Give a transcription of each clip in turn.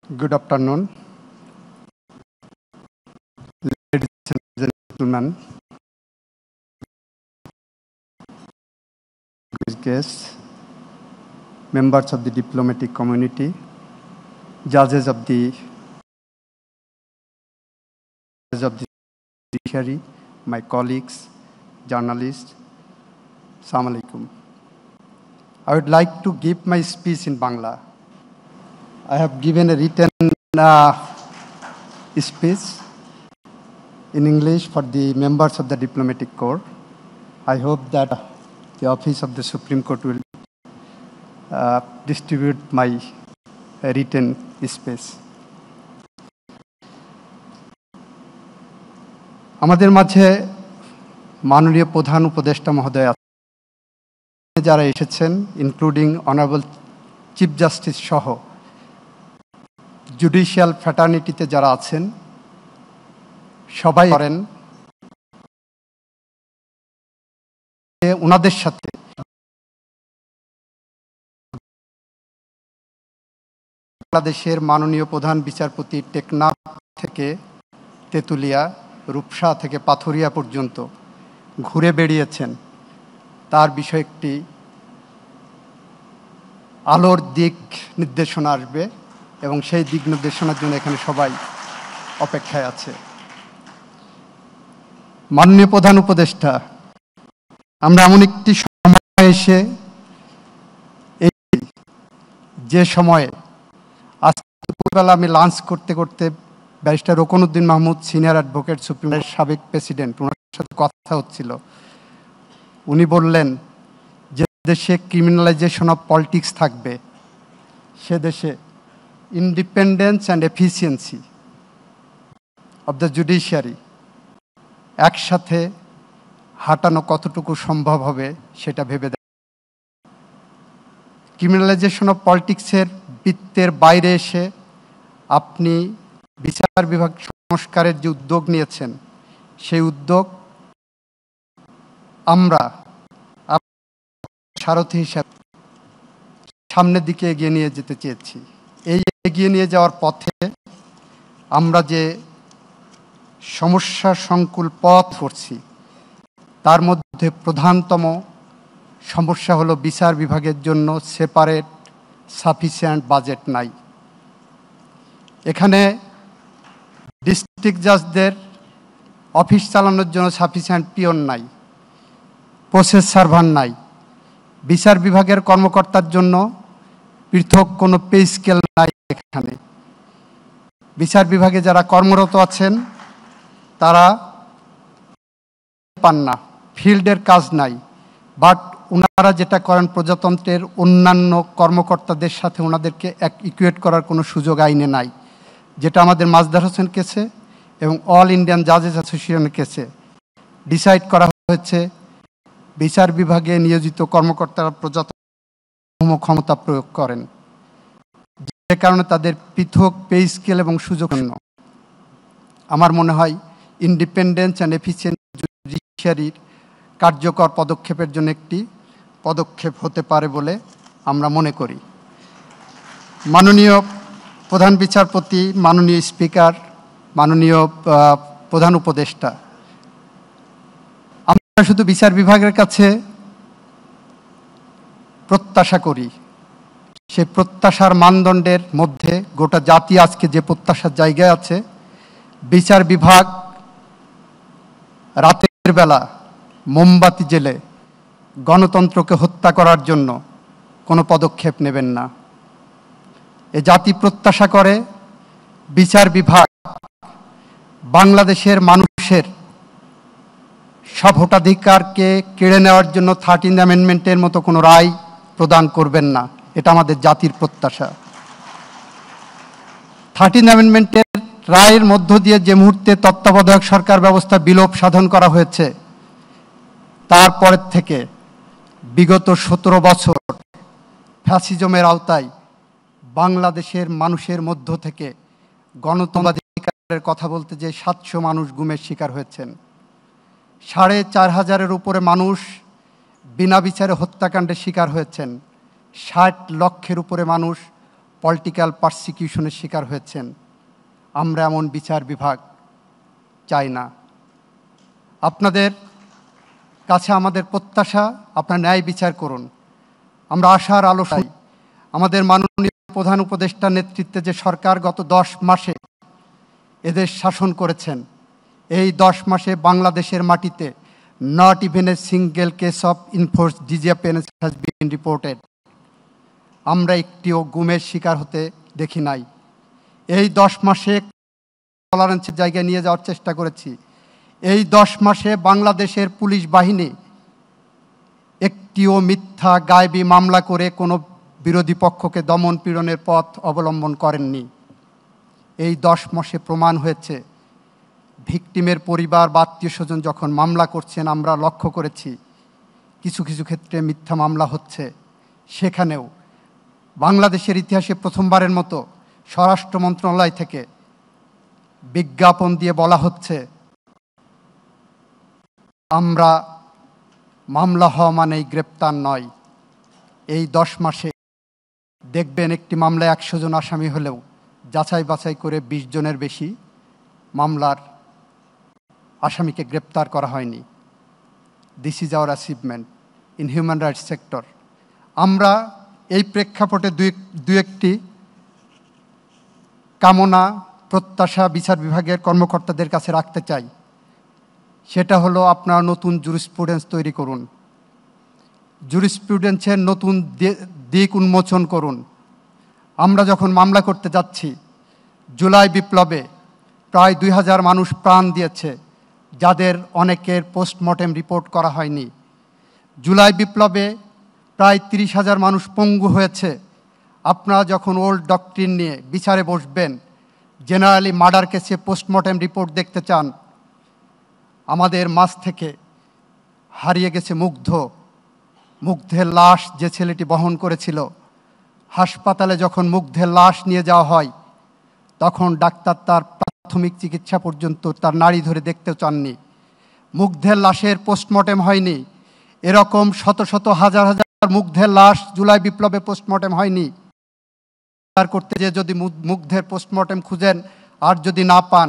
Good afternoon, ladies and gentlemen, guests, members of the diplomatic community, judges of the judiciary, my colleagues, journalists. Assalamu alaikum. I would like to give my speech in Bangla. I have given a written speech in English for the members of the diplomatic corps. I hope that the office of the Supreme Court will distribute my written speech. আমাদের মাঝে মাননীয় প্রধান উপদেষ্টা মহোদয় আছেন, যারা এসেছেন including honourable chief justice সহ জুডিশিয়াল ফ্র্যাটার্নিটিতে যারা আছেন সবাই করেন ওনাদের সাথে বাংলাদেশের মাননীয় প্রধান বিচারপতি টেকনাফ থেকে তেতুলিয়া, রূপসা থেকে পাথুরিয়া পর্যন্ত ঘুরে বেড়িয়েছেন, তার বিষয়ে একটি আলোর দিক নির্দেশনা আসবে এবং সেই দিক নির্দেশনার জন্য এখানে সবাই অপেক্ষায় আছে। মাননীয় প্রধান উপদেষ্টা, আমরা এমন একটি সময় এসে যে সময়ে আজকে দুপুরবেলা আমি লাঞ্চ করতে করতে barrister Rokonuddin Mahmud senior advocate supreme কোর্টের সাবেক প্রেসিডেন্ট, ওনার সাথে কথা হচ্ছিল। উনি বললেন যে দেশে ক্রিমিনালাইজেশন অফ পলিটিক্স থাকবে, সে দেশে independence and efficiency of the judiciary একসাথে হাঁটানো কতটুকু সম্ভব হবে সেটা ভেবে দেখ। ক্রিমিনালাইজেশন অফ পলিটিক্সের বৃত্তের বাইরে এসে আপনি বিচার বিভাগ সংস্কারের যে উদ্যোগ নিয়েছেন, সেই উদ্যোগ আমরা সারথি হিসাবে সামনের দিকে এগিয়ে নিয়ে যেতে চেয়েছি। এই এগিয়ে নিয়ে যাওয়ার পথে আমরা যে সমস্যা সংকুল পথ করছি, তার মধ্যে প্রধানতম সমস্যা হলো বিচার বিভাগের জন্য সেপারেট সাফিসিয়েন্ট বাজেট নাই। এখানে ডিস্ট্রিক্ট জাজদের অফিস চালানোর জন্য সাফিসিয়েন্ট পিয়ন নাই, প্রসেস সার্ভার নাই, বিচার বিভাগের কর্মকর্তার জন্য পৃথক কোনো পে স্কেল নাই। এখানে বিচার বিভাগে যারা কর্মরত আছেন তারা পান না, ফিল্ডের কাজ নাই, বাট ওনারা যেটা করেন প্রজাতন্ত্রের অন্যান্য কর্মকর্তাদের সাথে ওনাদেরকে ইকুয়েট করার কোনো সুযোগ আইনে নাই, যেটা আমাদের মাজদার হোসেন কেসে এবং অল ইন্ডিয়ান জাজেস অ্যাসোসিয়েশনের কেসে ডিসাইড করা হয়েছে। বিচার বিভাগে নিয়োজিত কর্মকর্তারা প্রজাতন্ত্র ক্ষমতা প্রয়োগ করেন, যে কারণে তাদের পৃথক পে স্কেল এবং সুযোগ। আমার মনে হয় ইন্ডিপেন্ডেন্স অ্যান্ড এফিসিয়েন্ট জুডিশিয়ারির কার্যকর পদক্ষেপের জন্য একটি পদক্ষেপ হতে পারে বলে আমরা মনে করি। মাননীয় প্রধান বিচারপতি, মাননীয় স্পিকার, মাননীয় প্রধান উপদেষ্টা, আমরা শুধু বিচার বিভাগের কাছে প্রত্যাশা করি, সেই প্রত্যাশার মানদণ্ডের মধ্যে গোটা জাতি আজকে যে প্রত্যাশার জায়গায় আছে, বিচার বিভাগ রাতের বেলা মোমবাতি জেলে গণতন্ত্রকে হত্যা করার জন্য কোনো পদক্ষেপ নেবেন না। এ জাতি প্রত্যাশা করে বিচার বিভাগ বাংলাদেশের মানুষের সব ভোটাধিকারকে কেড়ে নেওয়ার জন্য 13th অ্যামেন্ডমেন্টের মতো কোনো রায় প্রদান করবেন না। এটা আমাদের জাতির প্রত্যাশা। 13th অ্যামেন্ডমেন্টের রায়ের মধ্য দিয়ে যে মুহূর্তে তত্ত্বাবধায়ক সরকার ব্যবস্থা বিলোপ সাধন করা হয়েছে, তারপরের থেকে বিগত 17 বছর ফ্যাসিজমের আওতায় বাংলাদেশের মানুষের মধ্য থেকে গণতন্ত্রাধিকারের কথা বলতে যে 700 মানুষ গুমের শিকার হয়েছেন, 4500-এর উপরে মানুষ বিনা বিচারে হত্যাকাণ্ডের শিকার হয়েছেন, 60 লক্ষের উপরে মানুষ পলিটিক্যাল পারসিকিউশনের শিকার হয়েছেন। আমরা এমন বিচার বিভাগ চাই না। আপনাদের কাছে আমাদের প্রত্যাশা, আপনারা ন্যায় বিচার করুন। আমরা আশার আলো পাই। আমাদের মাননীয় প্রধান উপদেষ্টার নেতৃত্বে যে সরকার গত 10 মাসে এদেশ শাসন করেছেন, এই 10 মাসে বাংলাদেশের মাটিতে not even a single case of enforced disappearance has been reported. আমরা একটিও গুমের শিকার হতে দেখি নাই। এই 10 মাসে টলারেন্সের জায়গায় নিয়ে যাওয়ার চেষ্টা করেছি। এই 10 মাসে বাংলাদেশের পুলিশ বাহিনী একটিও মিথ্যা গায়েবী মামলা করে কোনো বিরোধী পক্ষকে দমন পীড়নের পথ অবলম্বন করেননি। এই 10 মাসে প্রমাণ হয়েছে, ভিকটিমের পরিবার বা আত্মীয় স্বজন যখন মামলা করছেন, আমরা লক্ষ্য করেছি কিছু কিছু ক্ষেত্রে মিথ্যা মামলা হচ্ছে। সেখানেও বাংলাদেশের ইতিহাসে প্রথমবারের মতো স্বরাষ্ট্র মন্ত্রণালয় থেকে বিজ্ঞাপন দিয়ে বলা হচ্ছে, আমরা মামলা হওয়া মানেই গ্রেপ্তার নয়। এই 10 মাসে দেখবেন একটি মামলায় 100 জন আসামি হলেও যাচাই বাছাই করে 20 জনের বেশি মামলার আসামিকে গ্রেপ্তার করা হয়নি। This is our achievement in human rights sector. আমরা এই প্রেক্ষাপটে দু একটি কামনা প্রত্যাশা বিচার বিভাগের কর্মকর্তাদের কাছে রাখতে চাই। সেটা হলো, আপনারা নতুন জুরিসপ্রুডেন্স তৈরি করুন, জুরিসপ্রুডেন্সের নতুন দিক উন্মোচন করুন। আমরা যখন মামলা করতে যাচ্ছি, জুলাই বিপ্লবে প্রায় 2000 মানুষ প্রাণ দিয়েছে, যাদের অনেকের পোস্টমর্টেম রিপোর্ট করা হয়নি। জুলাই বিপ্লবে প্রায় 30,000 মানুষ পঙ্গু হয়েছে। আপনারা যখন ওল্ড ডক্ট্রিন নিয়ে বিচারে বসবেন, জেনারেলি মার্ডার কেসে পোস্টমর্টেম রিপোর্ট দেখতে চান। আমাদের মাঝ থেকে হারিয়ে গেছে মুগ্ধের লাশ যে ছেলেটি বহন করেছিল। হাসপাতালে যখন মুগ্ধের লাশ নিয়ে যাওয়া হয়, তখন ডাক্তার তার প্রাথমিক চিকিৎসা পর্যন্ত তার নাড়ি ধরে দেখতেও চাননি। মুগ্ধের লাশের পোস্টমর্টেম হয়নি। এরকম শত শত হাজার হাজার মুগ্ধের লাশ জুলাই বিপ্লবে পোস্টমর্টেম হয়নি। তার করতে যে যদি মুগ্ধের পোস্টমর্টেম খুঁজেন আর যদি না পান,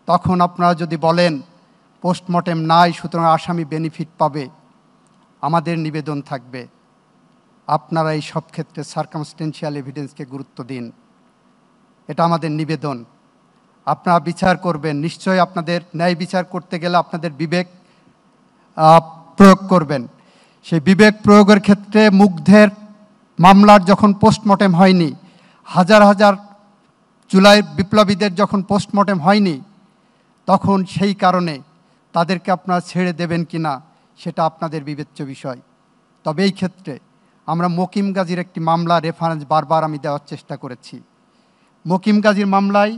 তখন আপনারা যদি বলেন পোস্টমর্টেম নাই সুতরাং আসামি বেনিফিট পাবে, আমাদের নিবেদন থাকবে আপনারা এই সব ক্ষেত্রে সার্কামস্টেন্সিয়াল এভিডেন্সকে গুরুত্ব দিন। এটা আমাদের নিবেদন। আপনারা বিচার করবেন, নিশ্চয়ই আপনাদের ন্যায় বিচার করতে গেলে আপনাদের বিবেক প্রয়োগ করবেন। সেই বিবেক প্রয়োগের ক্ষেত্রে মুগ্ধের মামলার যখন পোস্টমর্টেম হয়নি, হাজার হাজার জুলাই বিপ্লবীদের যখন পোস্টমর্টেম হয়নি, তখন সেই কারণে তাদেরকে আপনারা ছেড়ে দেবেন কি না সেটা আপনাদের বিবেচ্য বিষয়। তবে এই ক্ষেত্রে আমরা মকিম গাজীর একটি মামলা রেফারেন্স বারবার আমি দেওয়ার চেষ্টা করেছি। মকিম গাজীর মামলায়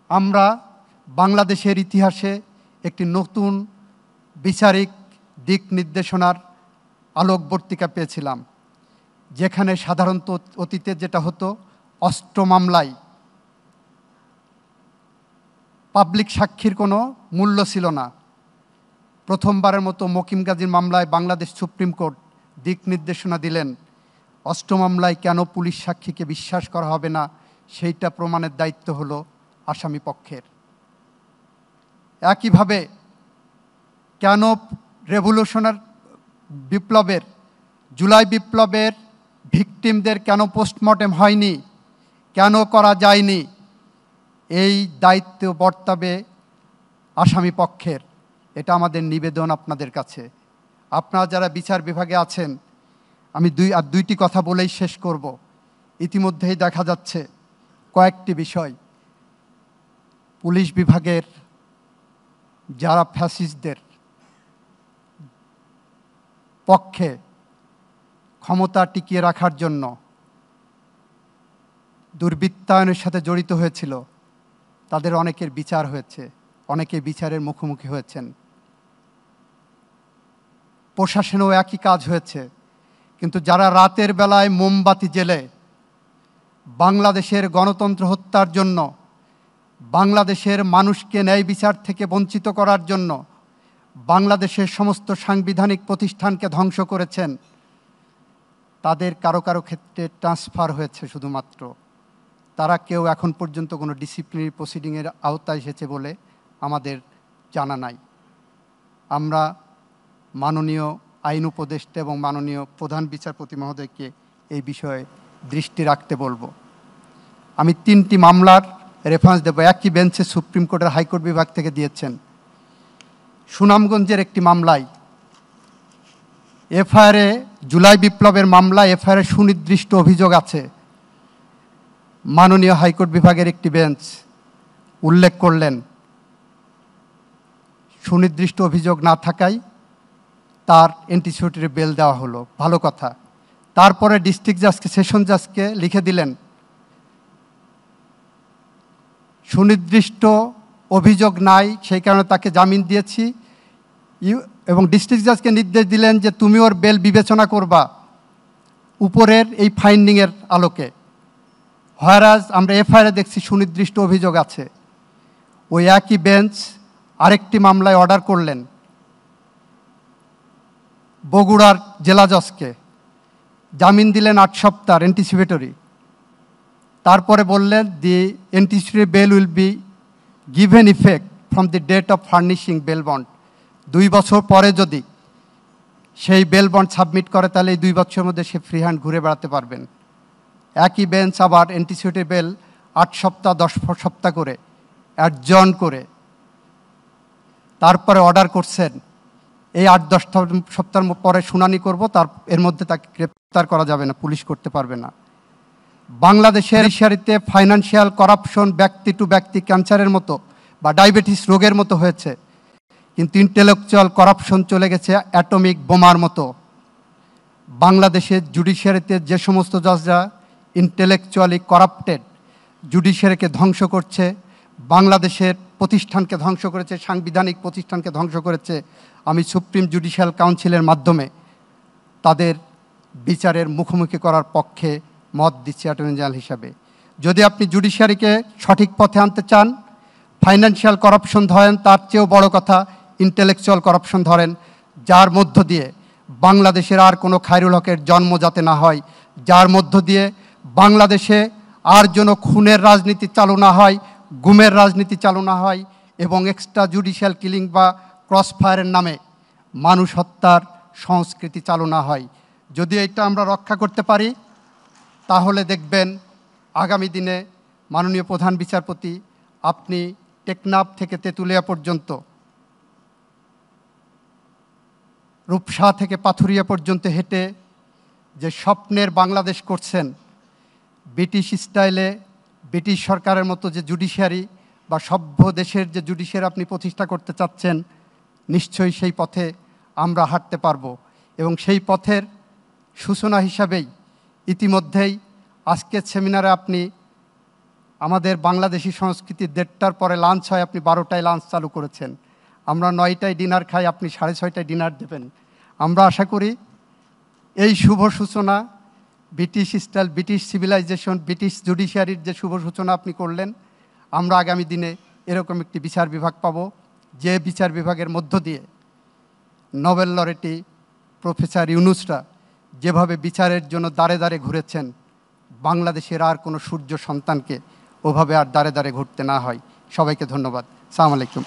আমরা বাংলাদেশের ইতিহাসে একটি নতুন বিচারিক দিক নির্দেশনার আলোকবর্তিকা পেয়েছিলাম, যেখানে সাধারণত অতীতে যেটা হতো, অস্ত্র মামলায় পাবলিক সাক্ষীর কোনো মূল্য ছিল না। প্রথমবারের মতো মকিম গাজীর মামলায় বাংলাদেশ সুপ্রিম কোর্ট দিক নির্দেশনা দিলেন, অস্ত্র মামলায় কেন পুলিশ সাক্ষীকে বিশ্বাস করা হবে না, সেইটা প্রমাণের দায়িত্ব হলো আসামি পক্ষের। একইভাবে কেন রেভলিউশনারি বিপ্লবের, জুলাই বিপ্লবের ভিকটিমদের কেন পোস্টমর্টেম হয়নি, কেন করা যায়নি, এই দায়িত্ব বর্তাবে আসামি পক্ষের। এটা আমাদের নিবেদন আপনাদের কাছে। আপনারা যারা বিচার বিভাগে আছেন, আমি দুইটি কথা বলেই শেষ করব। ইতিমধ্যেই দেখা যাচ্ছে কয়েকটি বিষয়, পুলিশ বিভাগের যারা ফ্যাসিস্টদের পক্ষে ক্ষমতা টিকিয়ে রাখার জন্য দুর্বৃত্তায়নের সাথে জড়িত হয়েছিল, তাদের অনেকের বিচার হয়েছে, অনেকে বিচারের মুখোমুখি হয়েছেন। প্রশাসনেও একই কাজ হয়েছে। কিন্তু যারা রাতের বেলায় মোমবাতি জ্বেলে বাংলাদেশের গণতন্ত্র হত্যার জন্য, বাংলাদেশের মানুষকে ন্যায় বিচার থেকে বঞ্চিত করার জন্য বাংলাদেশের সমস্ত সাংবিধানিক প্রতিষ্ঠানকে ধ্বংস করেছেন, তাদের কারো কারো ক্ষেত্রে ট্রান্সফার হয়েছে শুধুমাত্র। তারা কেউ এখন পর্যন্ত কোনো ডিসিপ্লিনারি প্রসিডিংয়ের আওতায় এসেছে বলে আমাদের জানা নাই। আমরা মাননীয় আইন উপদেষ্টা এবং মাননীয় প্রধান বিচারপতি মহোদয়কে এই বিষয়ে দৃষ্টি রাখতে বলবো। আমি 3টি মামলার রেফারেন্স দেব, একই বেঞ্চে সুপ্রিম কোর্টের হাইকোর্ট বিভাগ থেকে দিয়েছেন। সুনামগঞ্জের একটি মামলায় এফআইআরে, জুলাই বিপ্লবের মামলা, এফআইআরে সুনির্দিষ্ট অভিযোগ আছে। মাননীয় হাইকোর্ট বিভাগের একটি বেঞ্চ উল্লেখ করলেন সুনির্দিষ্ট অভিযোগ না থাকায় তার অ্যান্টিসিপেটরি বেল দেওয়া হলো, ভালো কথা। তারপরে ডিস্ট্রিক্ট জাজকে, সেশন জাজকে লিখে দিলেন সুনির্দিষ্ট অভিযোগ নাই, সেই কারণে তাকে জামিন দিয়েছি, এবং ডিস্ট্রিক্ট জাজকে নির্দেশ দিলেন যে তুমি ওর বেল বিবেচনা করবা উপরের এই ফাইন্ডিংয়ের আলোকে। হয়রাজ আমরা এফআইআরে দেখছি সুনির্দিষ্ট অভিযোগ আছে। ওই একই বেঞ্চ আরেকটি মামলায় অর্ডার করলেন বগুড়ার জেলা জজকে, জামিন দিলেন 8 সপ্তাহ অ্যান্টিসিপেটরি। তারপরে বললেন the anticipatory bail will be given effect from the date of furnishing bail bond. 2 বছর পরে যদি সেই বেল বন্ড সাবমিট করে তাহলে এই 2 বছরের মধ্যে সে ফ্রি হ্যান্ড ঘুরে বেড়াতে পারবেন। একই বেঞ্চ আবার অ্যান্টিসিপেটরি বেল 8 সপ্তাহ 10 সপ্তাহ করে অ্যাডজন করে তারপরে অর্ডার করছেন এই 8-10 সপ্তাহ পরে শুনানি করব, এর মধ্যে তাকে গ্রেপ্তার করা যাবে না, পুলিশ করতে পারবে না। বাংলাদেশের জুডিশিয়ারিতে ফাইন্যান্সিয়াল করাপশন ব্যক্তি টু ব্যক্তি ক্যান্সারের মতো বা ডায়াবেটিস রোগের মতো হয়েছে, কিন্তু ইন্টেলেকচুয়াল করাপশন চলে গেছে অ্যাটমিক বোমার মতো। বাংলাদেশের জুডিশিয়ারিতে যে সমস্ত জজরা ইন্টেলেকচুয়ালি করাপ্টেড, জুডিশিয়ারিকে ধ্বংস করছে, বাংলাদেশের প্রতিষ্ঠানকে ধ্বংস করেছে, সাংবিধানিক প্রতিষ্ঠানকে ধ্বংস করেছে, আমি সুপ্রিম জুডিশিয়াল কাউন্সিলের মাধ্যমে তাদের বিচারের মুখোমুখি করার পক্ষে মত দিচ্ছি অ্যাটর্নি জেনারেল হিসাবে। যদি আপনি জুডিশিয়ারিকে সঠিক পথে আনতে চান, ফাইন্যান্সিয়াল করাপশন ধরেন, তার চেয়েও বড় কথা ইন্টেলেকচুয়াল করাপশন ধরেন, যার মধ্য দিয়ে বাংলাদেশের আর কোনো খায়রুল হকের জন্ম যাতে না হয়, যার মধ্য দিয়ে বাংলাদেশে আর যেন খুনের রাজনীতি চালু না হয়, গুমের রাজনীতি চালু না হয়, এবং এক্সট্রা জুডিশিয়াল কিলিং বা ক্রস ফায়ারের নামে মানুষ হত্যার সংস্কৃতি চালু না হয়। যদি এটা আমরা রক্ষা করতে পারি তাহলে দেখবেন আগামী দিনে মাননীয় প্রধান বিচারপতি আপনি টেকনাফ থেকে তেঁতুলিয়া পর্যন্ত, রূপসা থেকে পাথুরিয়া পর্যন্ত হেঁটে যে স্বপ্নের বাংলাদেশ করছেন, ব্রিটিশ স্টাইলে ব্রিটিশ সরকারের মতো যে জুডিশিয়ারি বা সভ্য দেশের যে জুডিশিয়ারি আপনি প্রতিষ্ঠা করতে চাচ্ছেন, নিশ্চয়ই সেই পথে আমরা হাঁটতে পারব। এবং সেই পথের সূচনা হিসাবেই ইতিমধ্যেই আজকের সেমিনারে আপনি আমাদের বাংলাদেশি সংস্কৃতির 1:30টার পরে লাঞ্চ হয়, আপনি 12টায় লাঞ্চ চালু করেছেন। আমরা 9টায় ডিনার খাই, আপনি 6:30টায় ডিনার দেবেন। আমরা আশা করি এই শুভ সূচনা, British style, British civilization, British জুডিশিয়ারির যে শুভ সূচনা আপনি করলেন, আমরা আগামী দিনে এরকম একটি বিচার বিভাগ পাব, যে বিচার বিভাগের মধ্য দিয়ে নোবেল লরেটি প্রফেসর ইউনুসরা যেভাবে বিচারের জন্য দাঁড়ে দাঁড়ে ঘুরেছেন, বাংলাদেশের আর কোনো সূর্য সন্তানকে ওভাবে আর দাঁড়ে দাঁড়ে ঘুরতে না হয়। সবাইকে ধন্যবাদ। আসসালামু আলাইকুম।